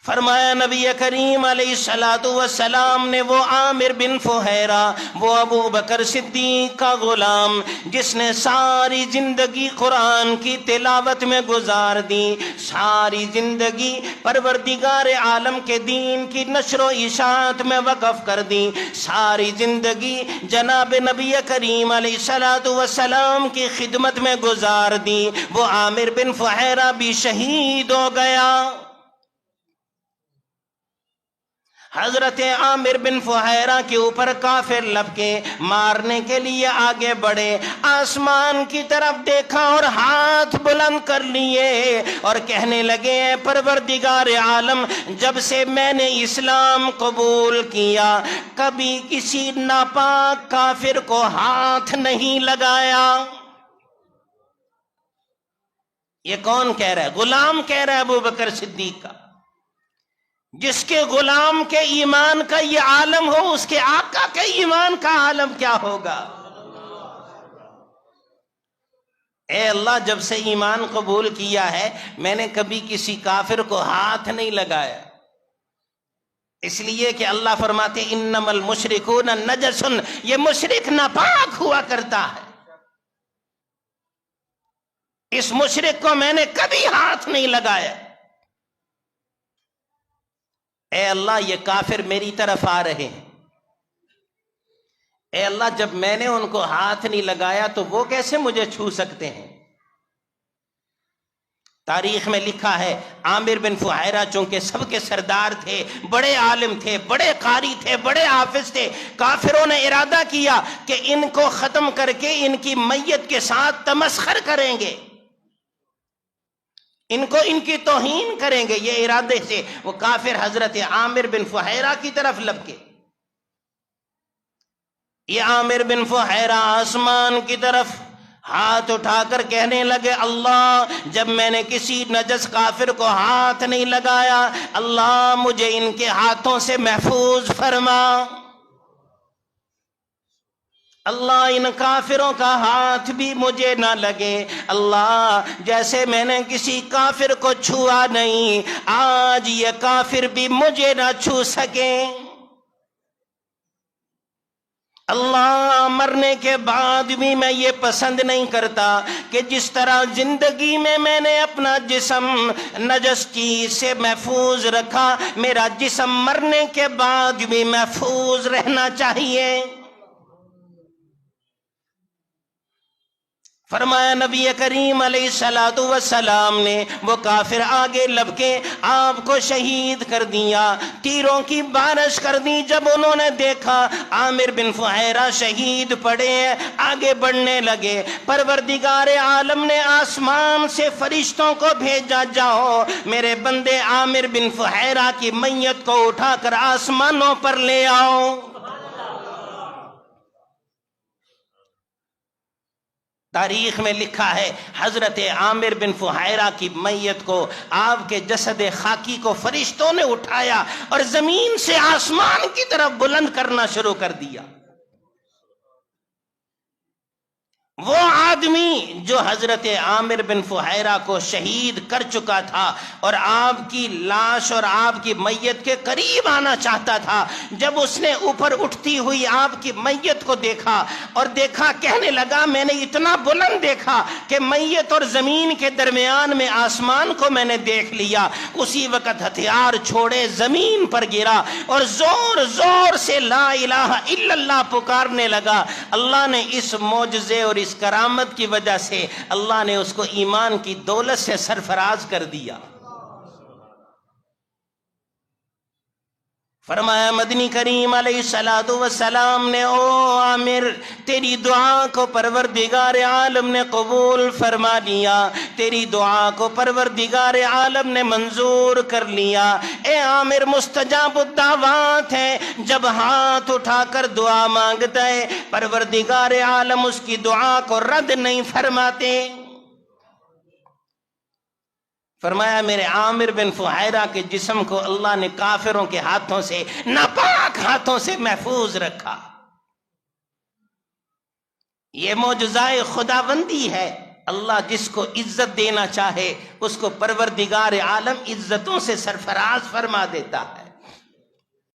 فرمایا نبی کریم علیہ الصلوۃ والسلام نے وہ عامر بن فہیرہ، وہ ابو بکر صدیق کا غلام جس نے ساری زندگی قرآن کی تلاوت میں گزار دی، ساری زندگی پروردگار عالم کے دین کی نشر و اشاعت میں وقف کر دی، ساری زندگی جناب نبی کریم علیہ الصلوۃ والسلام کی خدمت میں گزار دی، وہ عامر بن فہیرہ بھی شہید ہو گیا۔ حضرت عامر بن فہیرہ کے اوپر کافر لپکے مارنے کے لیے آگے بڑھے، آسمان کی طرف دیکھا اور ہاتھ بلند کر لیے اور کہنے لگے، اے پروردگار عالم، جب سے میں نے اسلام قبول کیا کبھی کسی ناپاک کافر کو ہاتھ نہیں لگایا۔ یہ کون کہہ رہا ہے؟ غلام کہہ رہا ہے ابو بکر صدیق کا۔ جس کے غلام کے ایمان کا یہ عالم ہو، اس کے آقا کے ایمان کا عالم کیا ہوگا؟ اے اللہ، جب سے ایمان قبول کیا ہے میں نے کبھی کسی کافر کو ہاتھ نہیں لگایا، اس لیے کہ اللہ فرماتے انما المشرکون نجس، یہ مشرک ناپاک ہوا کرتا ہے، اس مشرک کو میں نے کبھی ہاتھ نہیں لگایا۔ اے اللہ، یہ کافر میری طرف آ رہے ہیں، اے اللہ جب میں نے ان کو ہاتھ نہیں لگایا تو وہ کیسے مجھے چھو سکتے ہیں؟ تاریخ میں لکھا ہے عامر بن فہیرہ چونکہ سب کے سردار تھے، بڑے عالم تھے، بڑے قاری تھے، بڑے حافظ تھے، کافروں نے ارادہ کیا کہ ان کو ختم کر کے ان کی میت کے ساتھ تمسخر کریں گے، ان کو ان کی توہین کریں گے۔ یہ ارادے سے وہ کافر حضرت عامر بن فہیرہ کی طرف لپکے۔ یہ عامر بن فہیرہ آسمان کی طرف ہاتھ اٹھا کر کہنے لگے، اللہ، جب میں نے کسی نجس کافر کو ہاتھ نہیں لگایا، اللہ مجھے ان کے ہاتھوں سے محفوظ فرما، اللہ ان کافروں کا ہاتھ بھی مجھے نہ لگے، اللہ جیسے میں نے کسی کافر کو چھوا نہیں، آج یہ کافر بھی مجھے نہ چھو سکیں۔ اللہ مرنے کے بعد بھی میں یہ پسند نہیں کرتا کہ جس طرح زندگی میں میں نے اپنا جسم نجس چیز سے محفوظ رکھا، میرا جسم مرنے کے بعد بھی محفوظ رہنا چاہیے۔ فرمایا نبی کریم علیہ الصلوۃ والسلام نے وہ کافر آگے لپکے آپ کو شہید کر دیا، تیروں کی بارش کر دی۔ جب انہوں نے دیکھا عامر بن فہیرہ شہید پڑے ہیں، آگے بڑھنے لگے۔ پروردگار عالم نے آسمان سے فرشتوں کو بھیجا، جاؤ میرے بندے عامر بن فہیرہ کی میت کو اٹھا کر آسمانوں پر لے آؤ۔ تاریخ میں لکھا ہے حضرت عامر بن فہیرہ کی میت کو، آپ کے جسد خاکی کو فرشتوں نے اٹھایا اور زمین سے آسمان کی طرف بلند کرنا شروع کر دیا۔ وہ آدمی جو حضرت عامر بن فہیرہ کو شہید کر چکا تھا اور آپ کی لاش اور آپ کی میت کے قریب آنا چاہتا تھا، جب اس نے اوپر اٹھتی ہوئی آپ کی میت کو دیکھا اور کہنے لگا میں نے اتنا بلند دیکھا کہ میت اور زمین کے درمیان میں آسمان کو میں نے دیکھ لیا، اسی وقت ہتھیار چھوڑے زمین پر گرا اور زور زور سے لا الہ الا اللہ پکارنے لگا۔ اللہ نے اس معجزے اور اس کرامت کی وجہ سے اللہ نے اس کو ایمان کی دولت سے سرفراز کر دیا۔ فرمایا مدنی کریم علیہ الصلوۃ والسلام نے، او عامر تیری دعا کو پروردگار عالم نے قبول فرما لیا، تیری دعا کو پروردگار عالم نے منظور کر لیا۔ اے عامر مستجاب الدعوات ہے، جب ہاتھ اٹھا کر دعا مانگتا ہے پروردگار عالم اس کی دعا کو رد نہیں فرماتے۔ فرمایا میرے عامر بن فہیرہ کے جسم کو اللہ نے کافروں کے ہاتھوں سے، ناپاک ہاتھوں سے محفوظ رکھا۔ یہ معجزہ خداوندی ہے، اللہ جس کو عزت دینا چاہے اس کو پروردگار عالم عزتوں سے سرفراز فرما دیتا ہے۔